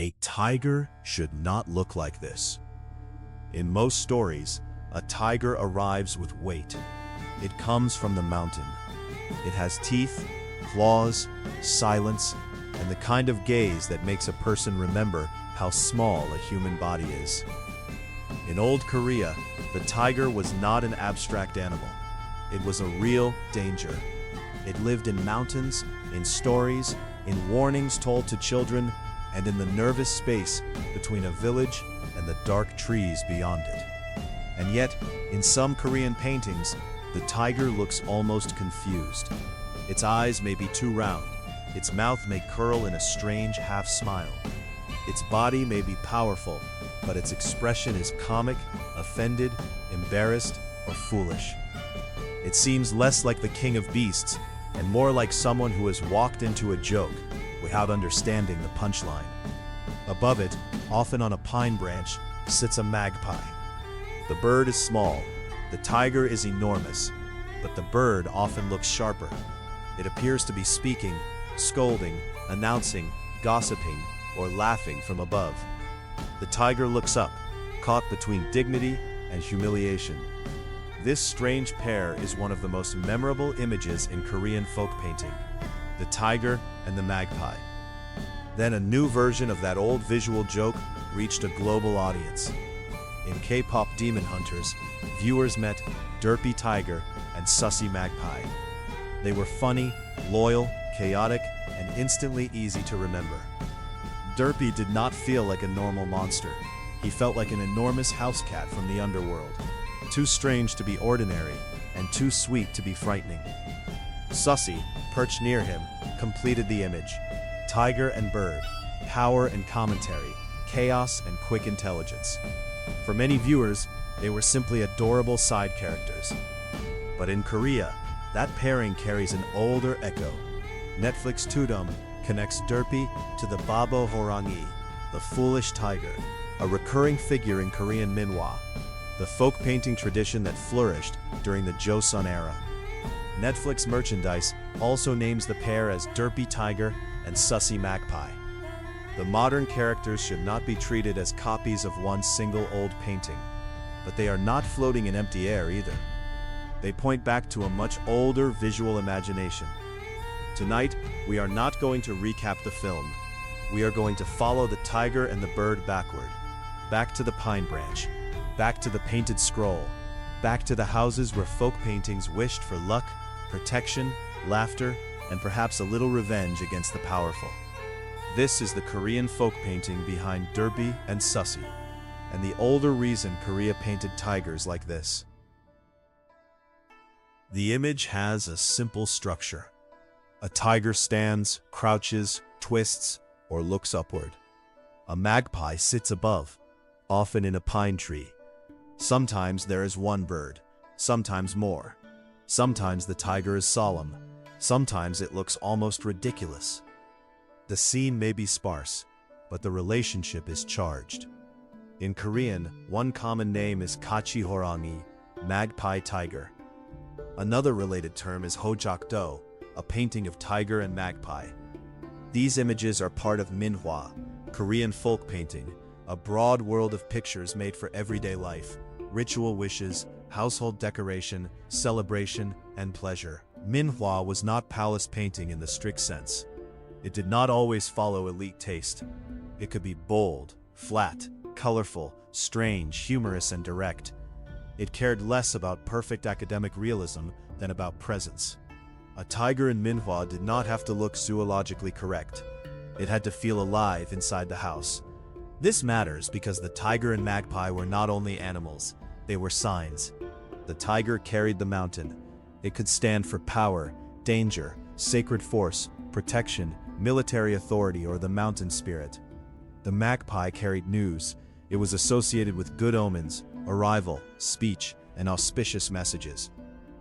A tiger should not look like this. In most stories, a tiger arrives with weight. It comes from the mountain. It has teeth, claws, silence, and the kind of gaze that makes a person remember how small a human body is. In old Korea, the tiger was not an abstract animal. It was a real danger. It lived in mountains, in stories, in warnings told to children, and in the nervous space between a village and the dark trees beyond it. And yet, in some Korean paintings, the tiger looks almost confused. Its eyes may be too round. Its mouth may curl in a strange half-smile. Its body may be powerful, but its expression is comic, offended, embarrassed, or foolish. It seems less like the king of beasts and more like someone who has walked into a joke without understanding the punchline. Above it, often on a pine branch, sits a magpie. The bird is small, the tiger is enormous, but the bird often looks sharper. It appears to be speaking, scolding, announcing, gossiping, or laughing from above. The tiger looks up, caught between dignity and humiliation. This strange pair is one of the most memorable images in Korean folk painting, the tiger and the magpie. Then a new version of that old visual joke reached a global audience. In K-pop Demon Hunters, viewers met Derpy Tiger and Sussie Magpie. They were funny, loyal, chaotic, and instantly easy to remember. Derpy did not feel like a normal monster. He felt like an enormous house cat from the underworld, too strange to be ordinary and too sweet to be frightening. Sussie, perched near him, completed the image. Tiger and bird, power and commentary, chaos and quick intelligence. For many viewers, they were simply adorable side characters. But in Korea, that pairing carries an older echo. Netflix Tudum connects Derpy to the babo Horangi, the foolish tiger, a recurring figure in Korean Minhwa, the folk painting tradition that flourished during the Joseon-era. Netflix merchandise also names the pair as Derpy Tiger and Sussie Magpie. The modern characters should not be treated as copies of one single old painting, but they are not floating in empty air either. They point back to a much older visual imagination. Tonight, we are not going to recap the film. We are going to follow the tiger and the bird backward, back to the pine branch, back to the painted scroll, back to the houses where folk paintings wished for luck, protection, laughter, and perhaps a little revenge against the powerful. This is the Korean folk painting behind Derpy and Sussie, and the older reason Korea painted tigers like this. The image has a simple structure. A tiger stands, crouches, twists, or looks upward. A magpie sits above, often in a pine tree. Sometimes there is one bird, sometimes more. Sometimes the tiger is solemn. Sometimes it looks almost ridiculous. The scene may be sparse, but the relationship is charged. In Korean, one common name is Kkachi Horangi, magpie tiger. Another related term is hojak-do, a painting of tiger and magpie. These images are part of Minhwa, Korean folk painting, a broad world of pictures made for everyday life, ritual wishes, household decoration, celebration, and pleasure. Minhwa was not palace painting in the strict sense. It did not always follow elite taste. It could be bold, flat, colorful, strange, humorous, and direct. It cared less about perfect academic realism than about presence. A tiger in Minhwa did not have to look zoologically correct. It had to feel alive inside the house. This matters because the tiger and magpie were not only animals, they were signs. The tiger carried the mountain. It could stand for power, danger, sacred force, protection, military authority, or the mountain spirit. The magpie carried news. It was associated with good omens, arrival, speech, and auspicious messages.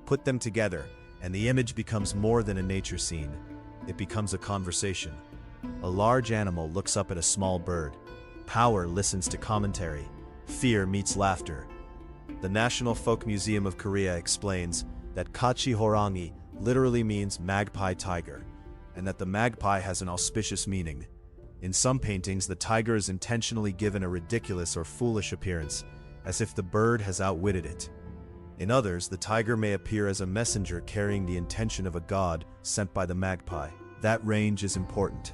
Put them together, and the image becomes more than a nature scene. It becomes a conversation. A large animal looks up at a small bird. Power listens to commentary. Fear meets laughter. The National Folk Museum of Korea explains that Kkachi Horangi literally means magpie tiger, and that the magpie has an auspicious meaning. In some paintings, the tiger is intentionally given a ridiculous or foolish appearance, as if the bird has outwitted it. In others, the tiger may appear as a messenger carrying the intention of a god sent by the magpie. That range is important.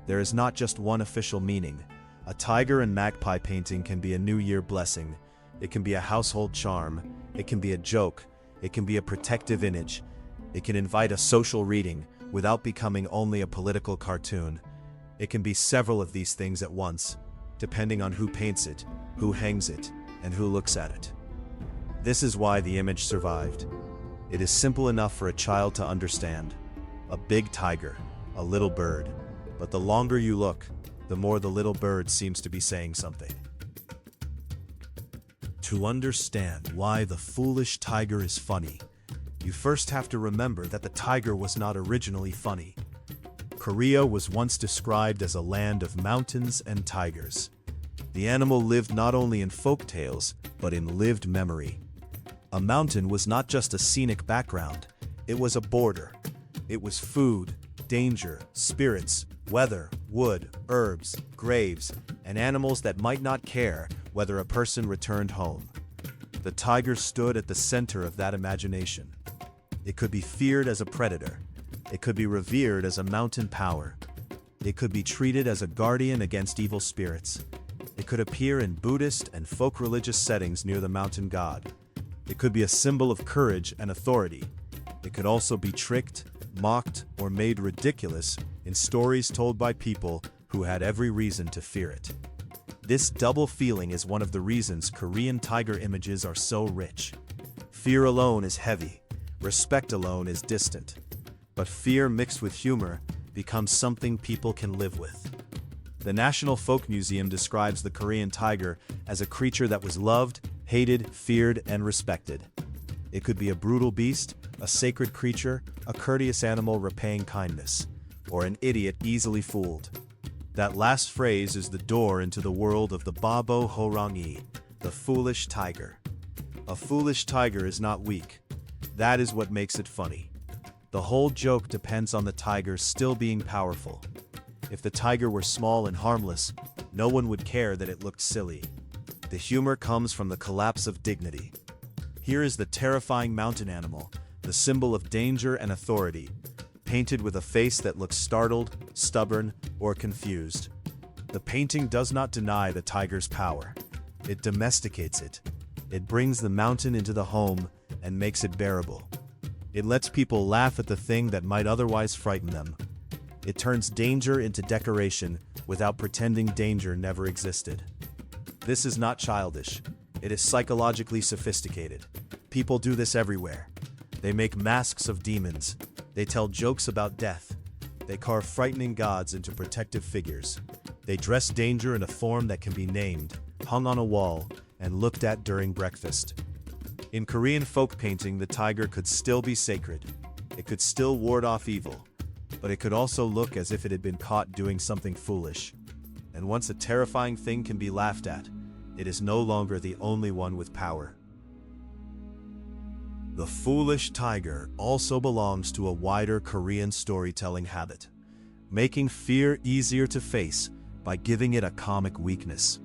There is not just one official meaning. A tiger and magpie painting can be a New Year blessing. It can be a household charm. It can be a joke. It can be a protective image. It can invite a social reading without becoming only a political cartoon. It can be several of these things at once, depending on who paints it, who hangs it, and who looks at it. This is why the image survived. It is simple enough for a child to understand. A big tiger, a little bird. But the longer you look, the more the little bird seems to be saying something. To understand why the foolish tiger is funny, you first have to remember that the tiger was not originally funny. Korea was once described as a land of mountains and tigers. The animal lived not only in folk tales, but in lived memory. A mountain was not just a scenic background, it was a border. It was food, danger, spirits, weather, wood, herbs, graves, and animals that might not care whether a person returned home. The tiger stood at the center of that imagination. It could be feared as a predator. It could be revered as a mountain power. It could be treated as a guardian against evil spirits. It could appear in Buddhist and folk religious settings near the mountain god. It could be a symbol of courage and authority. It could also be tricked, mocked, or made ridiculous in stories told by people who had every reason to fear it. This double feeling is one of the reasons Korean tiger images are so rich. Fear alone is heavy, respect alone is distant. But fear mixed with humor becomes something people can live with. The National Folk Museum describes the Korean tiger as a creature that was loved, hated, feared, and respected. It could be a brutal beast, a sacred creature, a courteous animal repaying kindness, or an idiot easily fooled. That last phrase is the door into the world of the babo Horangi, the foolish tiger. A foolish tiger is not weak. That is what makes it funny. The whole joke depends on the tiger still being powerful. If the tiger were small and harmless, no one would care that it looked silly. The humor comes from the collapse of dignity. Here is the terrifying mountain animal, the symbol of danger and authority, painted with a face that looks startled, stubborn, or confused. The painting does not deny the tiger's power. It domesticates it. It brings the mountain into the home and makes it bearable. It lets people laugh at the thing that might otherwise frighten them. It turns danger into decoration without pretending danger never existed. This is not childish. It is psychologically sophisticated. People do this everywhere. They make masks of demons. They tell jokes about death. They carve frightening gods into protective figures. They dress danger in a form that can be named, hung on a wall, and looked at during breakfast. In Korean folk painting, the tiger could still be sacred. It could still ward off evil, but it could also look as if it had been caught doing something foolish. And once a terrifying thing can be laughed at, it is no longer the only one with power. The foolish tiger also belongs to a wider Korean storytelling habit, making fear easier to face by giving it a comic weakness.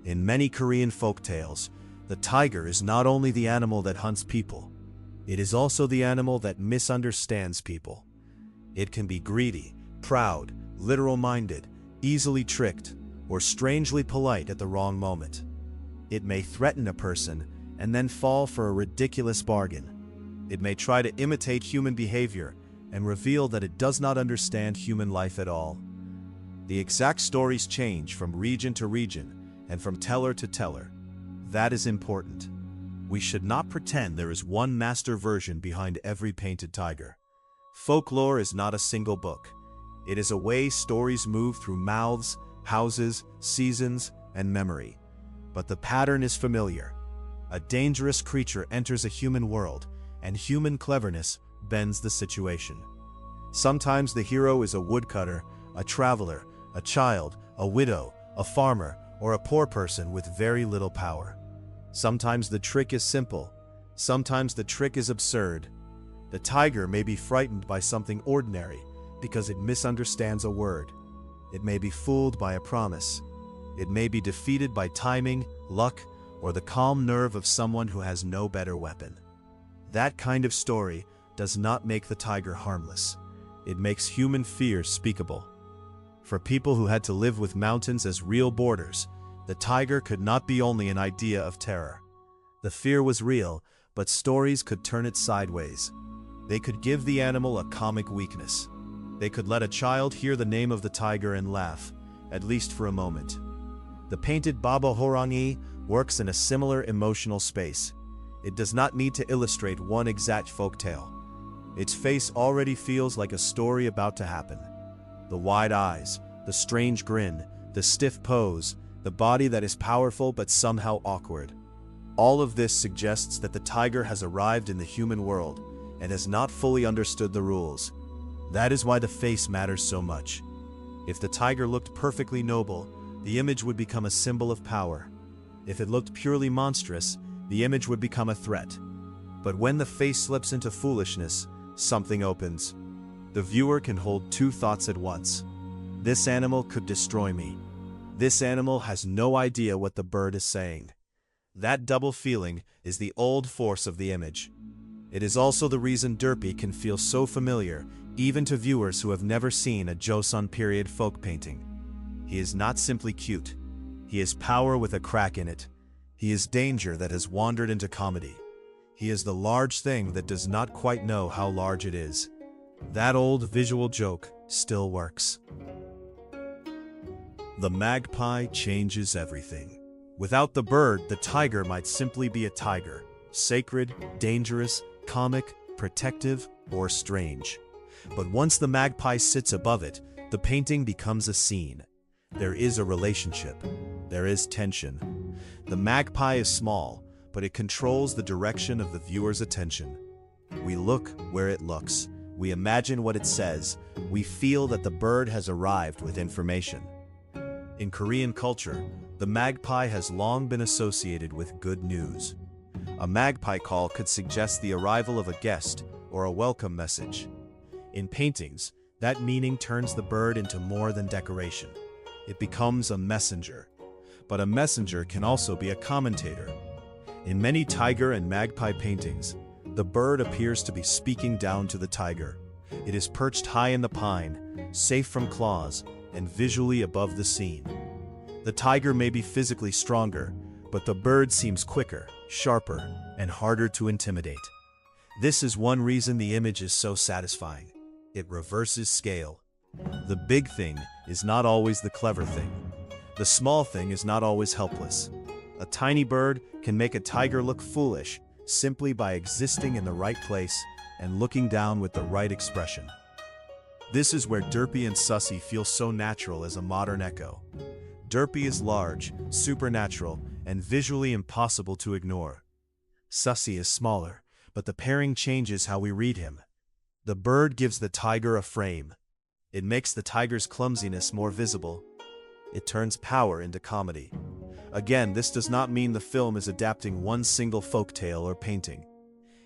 In many Korean folktales, the tiger is not only the animal that hunts people, it is also the animal that misunderstands people. It can be greedy, proud, literal-minded, easily tricked, or strangely polite at the wrong moment. It may threaten a person and then fall for a ridiculous bargain. It may try to imitate human behavior and reveal that it does not understand human life at all. The exact stories change from region to region and from teller to teller. That is important. We should not pretend there is one master version behind every painted tiger. Folklore is not a single book. It is a way stories move through mouths, houses, seasons, and memory. But the pattern is familiar. A dangerous creature enters a human world, and human cleverness bends the situation. Sometimes the hero is a woodcutter, a traveler, a child, a widow, a farmer, or a poor person with very little power. Sometimes the trick is simple. Sometimes the trick is absurd. The tiger may be frightened by something ordinary because it misunderstands a word. It may be fooled by a promise. It may be defeated by timing, luck, or the calm nerve of someone who has no better weapon. That kind of story does not make the tiger harmless. It makes human fear speakable. For people who had to live with mountains as real borders, the tiger could not be only an idea of terror. The fear was real, but stories could turn it sideways. They could give the animal a comic weakness. They could let a child hear the name of the tiger and laugh, at least for a moment. The painted babo Horangi works in a similar emotional space. It does not need to illustrate one exact folktale. Its face already feels like a story about to happen. The wide eyes, the strange grin, the stiff pose, the body that is powerful but somehow awkward. All of this suggests that the tiger has arrived in the human world and has not fully understood the rules. That is why the face matters so much. If the tiger looked perfectly noble, the image would become a symbol of power. If it looked purely monstrous, the image would become a threat. But when the face slips into foolishness, something opens. The viewer can hold two thoughts at once. This animal could destroy me. This animal has no idea what the bird is saying. That double feeling is the old force of the image. It is also the reason Derpy can feel so familiar, even to viewers who have never seen a Joseon period folk painting. He is not simply cute. He is power with a crack in it. He is danger that has wandered into comedy. He is the large thing that does not quite know how large it is. That old visual joke still works. The magpie changes everything. Without the bird, the tiger might simply be a tiger, sacred, dangerous, comic, protective, or strange. But once the magpie sits above it, the painting becomes a scene. There is a relationship. There is tension. The magpie is small, but it controls the direction of the viewer's attention. We look where it looks. We imagine what it says. We feel that the bird has arrived with information. In Korean culture, the magpie has long been associated with good news. A magpie call could suggest the arrival of a guest or a welcome message. In paintings, that meaning turns the bird into more than decoration. It becomes a messenger. But a messenger can also be a commentator. In many tiger and magpie paintings, the bird appears to be speaking down to the tiger. It is perched high in the pine, safe from claws, and visually above the scene. The tiger may be physically stronger, but the bird seems quicker, sharper, and harder to intimidate. This is one reason the image is so satisfying. It reverses scale. The big thing is not always the clever thing. The small thing is not always helpless. A tiny bird can make a tiger look foolish simply by existing in the right place and looking down with the right expression. This is where Derpy and Sussie feel so natural as a modern echo. Derpy is large, supernatural, and visually impossible to ignore. Sussie is smaller, but the pairing changes how we read him. The bird gives the tiger a frame. It makes the tiger's clumsiness more visible. It turns power into comedy. Again, this does not mean the film is adapting one single folktale or painting.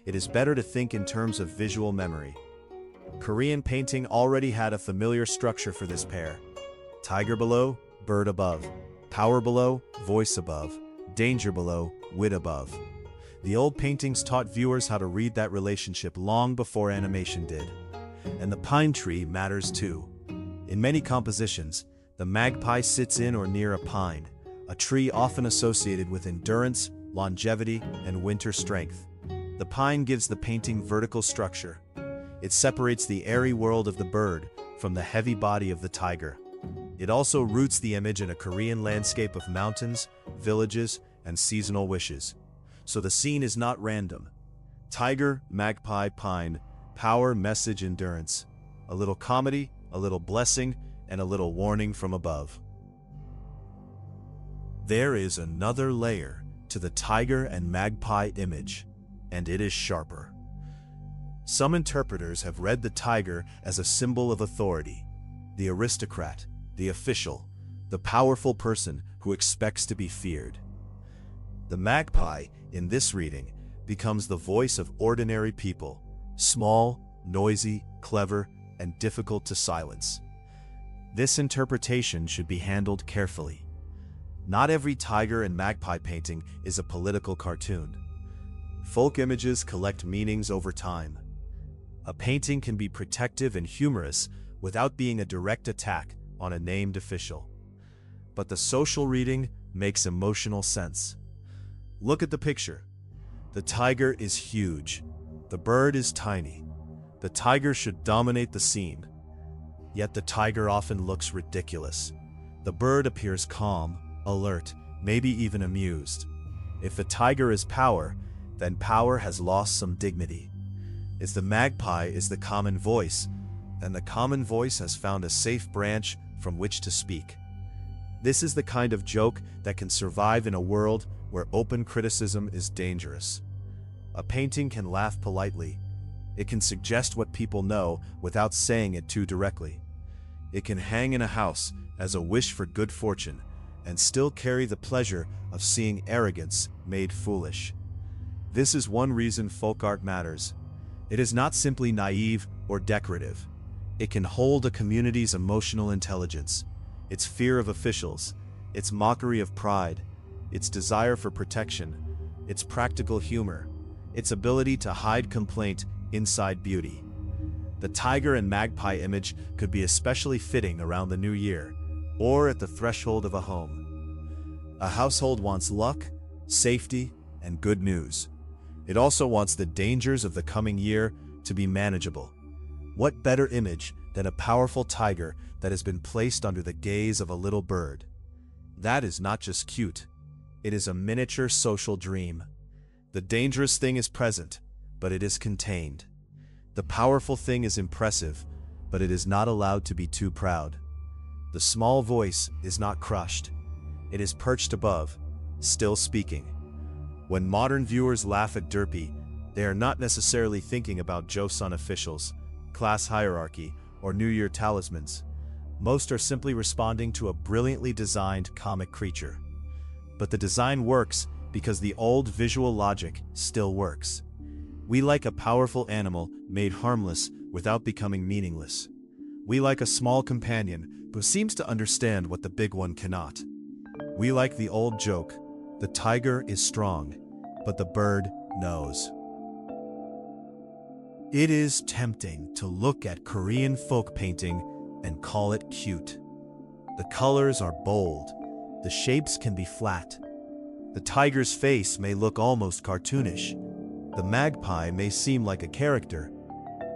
It is better to think in terms of visual memory. Korean painting already had a familiar structure for this pair. Tiger below, bird above. Power below, voice above. Danger below, wit above. The old paintings taught viewers how to read that relationship long before animation did. And the pine tree matters too. In many compositions, the magpie sits in or near a pine, a tree often associated with endurance, longevity, and winter strength. The pine gives the painting vertical structure. It separates the airy world of the bird from the heavy body of the tiger. It also roots the image in a Korean landscape of mountains, villages, and seasonal wishes. So the scene is not random. Tiger, magpie, pine, power, message, endurance. A little comedy, a little blessing, and a little warning from above. There is another layer to the tiger and magpie image, and it is sharper. Some interpreters have read the tiger as a symbol of authority, the aristocrat, the official, the powerful person who expects to be feared. The magpie, in this reading, becomes the voice of ordinary people, small, noisy, clever, and difficult to silence. This interpretation should be handled carefully. Not every tiger and magpie painting is a political cartoon. Folk images collect meanings over time. A painting can be protective and humorous without being a direct attack on a named official. But the social reading makes emotional sense. Look at the picture. The tiger is huge. The bird is tiny. The tiger should dominate the scene. Yet the tiger often looks ridiculous. The bird appears calm, alert, maybe even amused. If the tiger is power, then power has lost some dignity. If the magpie is the common voice, then the common voice has found a safe branch from which to speak. This is the kind of joke that can survive in a world where open criticism is dangerous. A painting can laugh politely. It can suggest what people know without saying it too directly. It can hang in a house as a wish for good fortune and still carry the pleasure of seeing arrogance made foolish. This is one reason folk art matters. It is not simply naive or decorative. It can hold a community's emotional intelligence, its fear of officials, its mockery of pride, its desire for protection, its practical humor, its ability to hide complaint inside beauty. The tiger and magpie image could be especially fitting around the new year, or at the threshold of a home. A household wants luck, safety, and good news. It also wants the dangers of the coming year to be manageable. What better image than a powerful tiger that has been placed under the gaze of a little bird? That is not just cute. It is a miniature social dream. The dangerous thing is present, but it is contained. The powerful thing is impressive, but it is not allowed to be too proud. The small voice is not crushed. It is perched above, still speaking. When modern viewers laugh at Derpy, they are not necessarily thinking about Joseon officials, class hierarchy, or New Year talismans. Most are simply responding to a brilliantly designed comic creature. But the design works because the old visual logic still works. We like a powerful animal made harmless without becoming meaningless. We like a small companion who seems to understand what the big one cannot. We like the old joke, the tiger is strong, but the bird knows. It is tempting to look at Korean folk painting and call it cute. The colors are bold, the shapes can be flat. The tiger's face may look almost cartoonish. The magpie may seem like a character.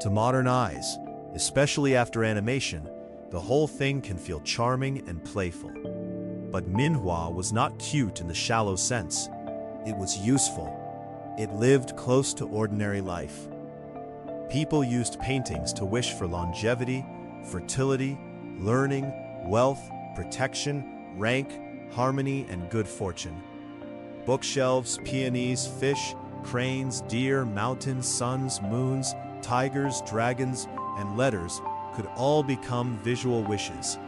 To modern eyes, especially after animation, the whole thing can feel charming and playful. But Minhwa was not cute in the shallow sense. It was useful. It lived close to ordinary life. People used paintings to wish for longevity, fertility, learning, wealth, protection, rank, harmony, and good fortune. Bookshelves, peonies, fish, cranes, deer, mountains, suns, moons, tigers, dragons, and letters could all become visual wishes.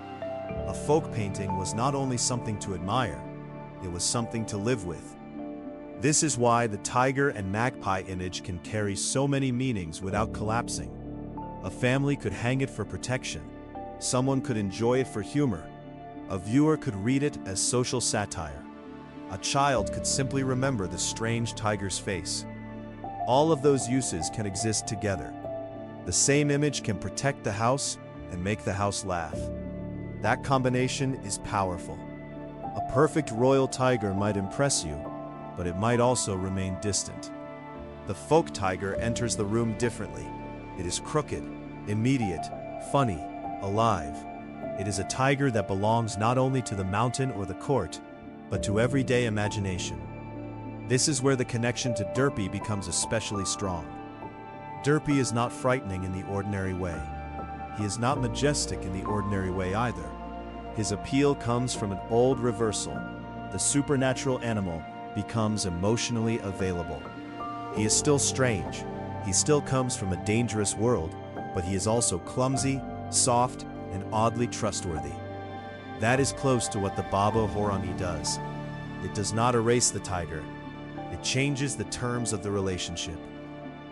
A folk painting was not only something to admire, it was something to live with. This is why the tiger and magpie image can carry so many meanings without collapsing. A family could hang it for protection. Someone could enjoy it for humor. A viewer could read it as social satire. A child could simply remember the strange tiger's face. All of those uses can exist together. The same image can protect the house and make the house laugh. That combination is powerful. A perfect royal tiger might impress you, but it might also remain distant. The folk tiger enters the room differently. It is crooked, immediate, funny, alive. It is a tiger that belongs not only to the mountain or the court, but to everyday imagination. This is where the connection to Derpy becomes especially strong. Derpy is not frightening in the ordinary way. He is not majestic in the ordinary way either. His appeal comes from an old reversal. The supernatural animal becomes emotionally available. He is still strange. He still comes from a dangerous world, but he is also clumsy, soft, and oddly trustworthy. That is close to what the babo Horangi does. It does not erase the tiger. It changes the terms of the relationship.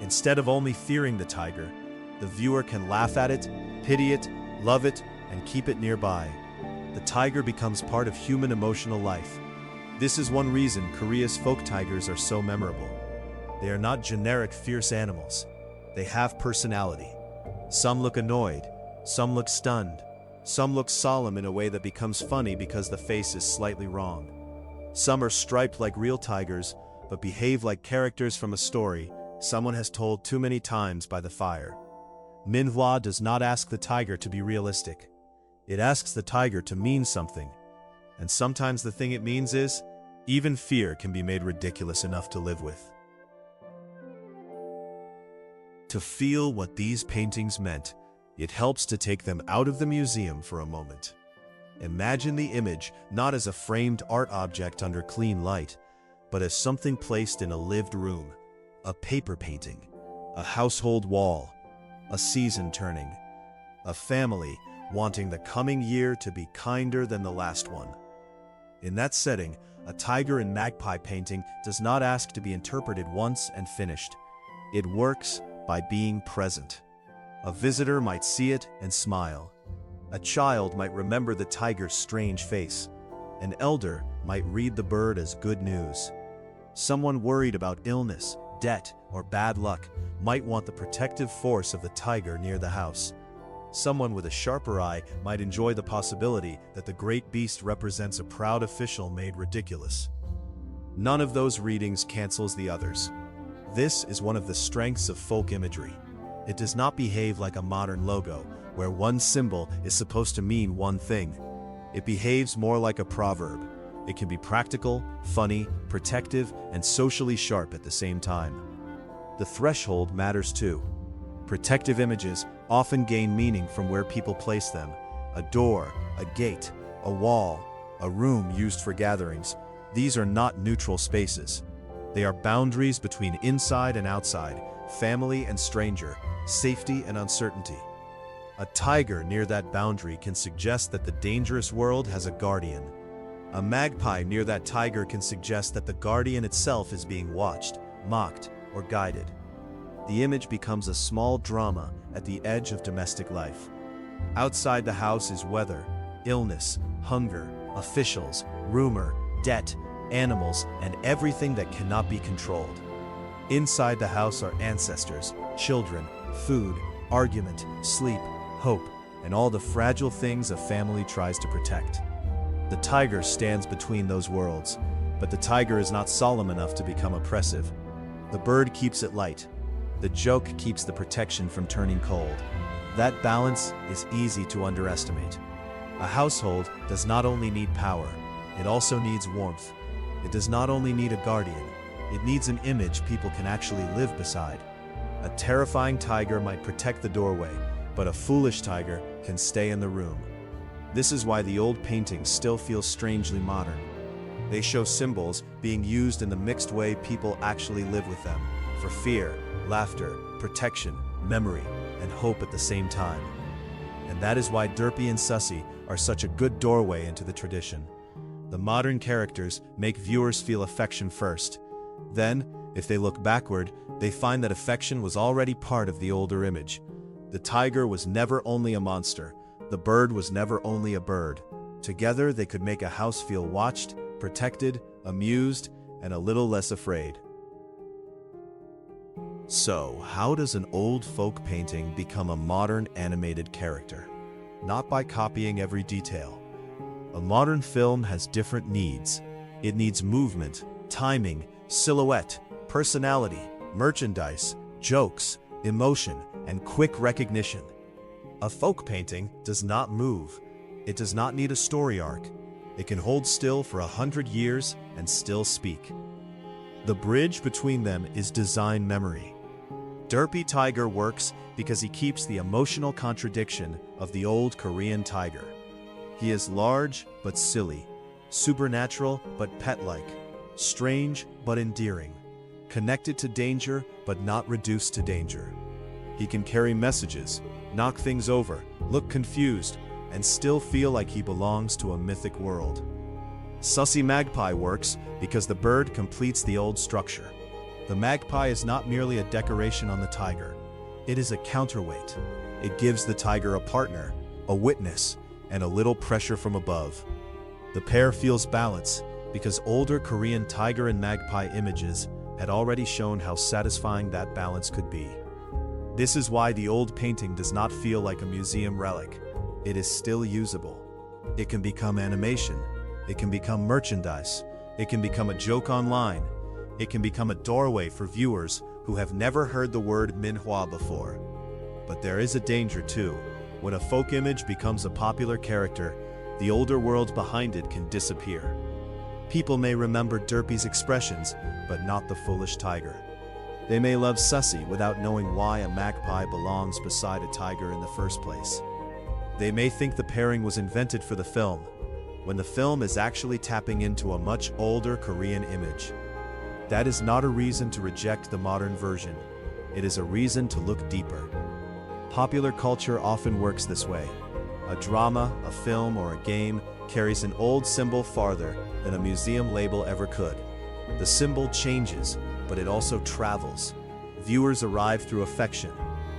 Instead of only fearing the tiger, the viewer can laugh at it, pity it, love it, and keep it nearby. The tiger becomes part of human emotional life. This is one reason Korea's folk tigers are so memorable. They are not generic fierce animals. They have personality. Some look annoyed, some look stunned, some look solemn in a way that becomes funny because the face is slightly wrong. Some are striped like real tigers, but behave like characters from a story someone has told too many times by the fire. Minhwa does not ask the tiger to be realistic. It asks the tiger to mean something. And sometimes the thing it means is, even fear can be made ridiculous enough to live with. To feel what these paintings meant, it helps to take them out of the museum for a moment. Imagine the image not as a framed art object under clean light, but as something placed in a lived room, a paper painting, a household wall, a season turning, a family wanting the coming year to be kinder than the last one. In that setting, a tiger-and-magpie painting does not ask to be interpreted once and finished. It works by being present. A visitor might see it and smile. A child might remember the tiger's strange face. An elder might read the bird as good news. Someone worried about illness, debt, or bad luck might want the protective force of the tiger near the house. Someone with a sharper eye might enjoy the possibility that the great beast represents a proud official made ridiculous. None of those readings cancels the others. This is one of the strengths of folk imagery. It does not behave like a modern logo, where one symbol is supposed to mean one thing. It behaves more like a proverb. It can be practical, funny, protective, and socially sharp at the same time. The threshold matters too. Protective images often gain meaning from where people place them. A door, a gate, a wall, a room used for gatherings. These are not neutral spaces. They are boundaries between inside and outside, family and stranger, safety and uncertainty. A tiger near that boundary can suggest that the dangerous world has a guardian. A magpie near that tiger can suggest that the guardian itself is being watched, mocked, or guided. The image becomes a small drama at the edge of domestic life. Outside the house is weather, illness, hunger, officials, rumor, debt, animals, and everything that cannot be controlled. Inside the house are ancestors, children, food, argument, sleep, hope, and all the fragile things a family tries to protect. The tiger stands between those worlds, but the tiger is not solemn enough to become oppressive. The bird keeps it light. The joke keeps the protection from turning cold. That balance is easy to underestimate. A household does not only need power, it also needs warmth. It does not only need a guardian, it needs an image people can actually live beside. A terrifying tiger might protect the doorway, but a foolish tiger can stay in the room. This is why the old paintings still feel strangely modern. They show symbols being used in the mixed way people actually live with them, for fear, laughter, protection, memory, and hope at the same time. And that is why Derpy and Sussie are such a good doorway into the tradition. The modern characters make viewers feel affection first. Then, if they look backward, they find that affection was already part of the older image. The tiger was never only a monster. The bird was never only a bird. Together, they could make a house feel watched, protected, amused, and a little less afraid. So, how does an old folk painting become a modern animated character? Not by copying every detail. A modern film has different needs. It needs movement, timing, silhouette, personality, merchandise, jokes, emotion, and quick recognition. A folk painting does not move. It does not need a story arc. It can hold still for 100 years and still speak. The bridge between them is design memory. Derpy Tiger works because he keeps the emotional contradiction of the old Korean tiger. He is large but silly, supernatural but pet-like, strange but endearing, connected to danger but not reduced to danger. He can carry messages, knock things over, look confused, and still feel like he belongs to a mythic world. Sussie Magpie works because the bird completes the old structure. The magpie is not merely a decoration on the tiger. It is a counterweight. It gives the tiger a partner, a witness, and a little pressure from above. The pair feels balance because older Korean tiger and magpie images had already shown how satisfying that balance could be. This is why the old painting does not feel like a museum relic. It is still usable. It can become animation. It can become merchandise. It can become a joke online. It can become a doorway for viewers who have never heard the word Minhwa before. But there is a danger too. When a folk image becomes a popular character, the older world behind it can disappear. People may remember Derpy's expressions, but not the foolish tiger. They may love Sussie without knowing why a magpie belongs beside a tiger in the first place. They may think the pairing was invented for the film, when the film is actually tapping into a much older Korean image. That is not a reason to reject the modern version. It is a reason to look deeper. Popular culture often works this way. A drama, a film, or a game carries an old symbol farther than a museum label ever could. The symbol changes, but it also travels. Viewers arrive through affection,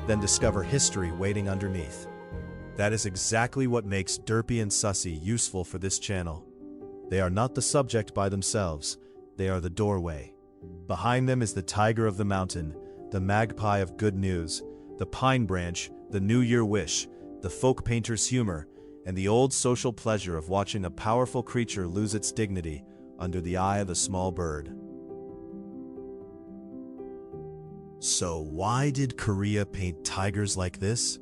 then discover history waiting underneath. That is exactly what makes Derpy and Sussie useful for this channel. They are not the subject by themselves, they are the doorway. Behind them is the tiger of the mountain, the magpie of good news, the pine branch, the New Year wish, the folk painter's humor, and the old social pleasure of watching a powerful creature lose its dignity under the eye of a small bird. So why did Korea paint tigers like this?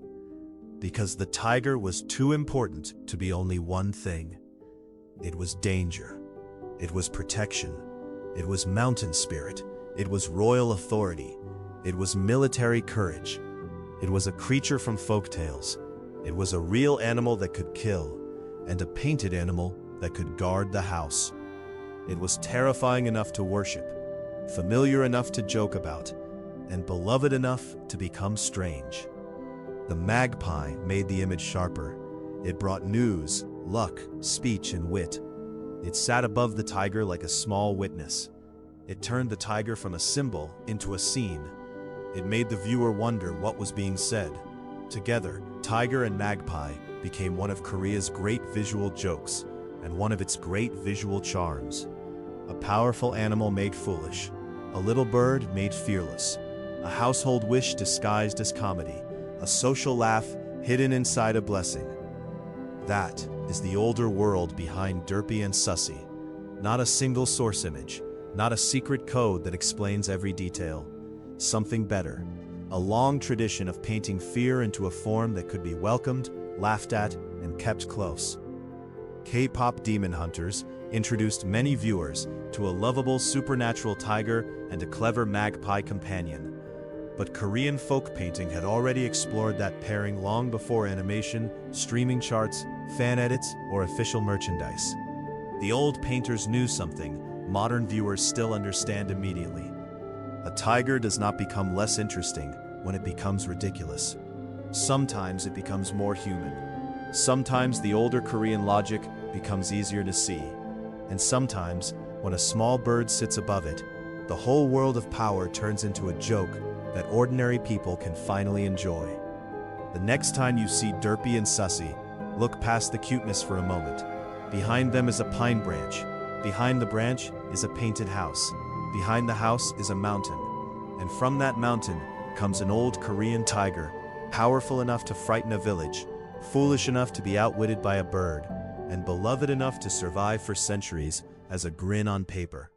Because the tiger was too important to be only one thing. It was danger. It was protection. It was mountain spirit. It was royal authority. It was military courage. It was a creature from folk tales. It was a real animal that could kill, and a painted animal that could guard the house. It was terrifying enough to worship, familiar enough to joke about, and beloved enough to become strange. The magpie made the image sharper. It brought news, luck, speech, and wit. It sat above the tiger like a small witness. It turned the tiger from a symbol into a scene. It made the viewer wonder what was being said. Together, tiger and magpie became one of Korea's great visual jokes and one of its great visual charms. A powerful animal made foolish, a little bird made fearless, a household wish disguised as comedy, a social laugh hidden inside a blessing. That is the older world behind Derpy and Sussie. Not a single source image, not a secret code that explains every detail. Something better. A long tradition of painting fear into a form that could be welcomed, laughed at, and kept close. K-Pop Demon Hunters introduced many viewers to a lovable supernatural tiger and a clever magpie companion. But Korean folk painting had already explored that pairing long before animation, streaming charts, fan edits, or official merchandise. The old painters knew something modern viewers still understand immediately. A tiger does not become less interesting when it becomes ridiculous. Sometimes it becomes more human. Sometimes the older Korean logic becomes easier to see. And sometimes, when a small bird sits above it, the whole world of power turns into a joke that ordinary people can finally enjoy. The next time you see Derpy and Sussie, look past the cuteness for a moment. Behind them is a pine branch. Behind the branch is a painted house. Behind the house is a mountain. And from that mountain comes an old Korean tiger, powerful enough to frighten a village, foolish enough to be outwitted by a bird, and beloved enough to survive for centuries as a grin on paper.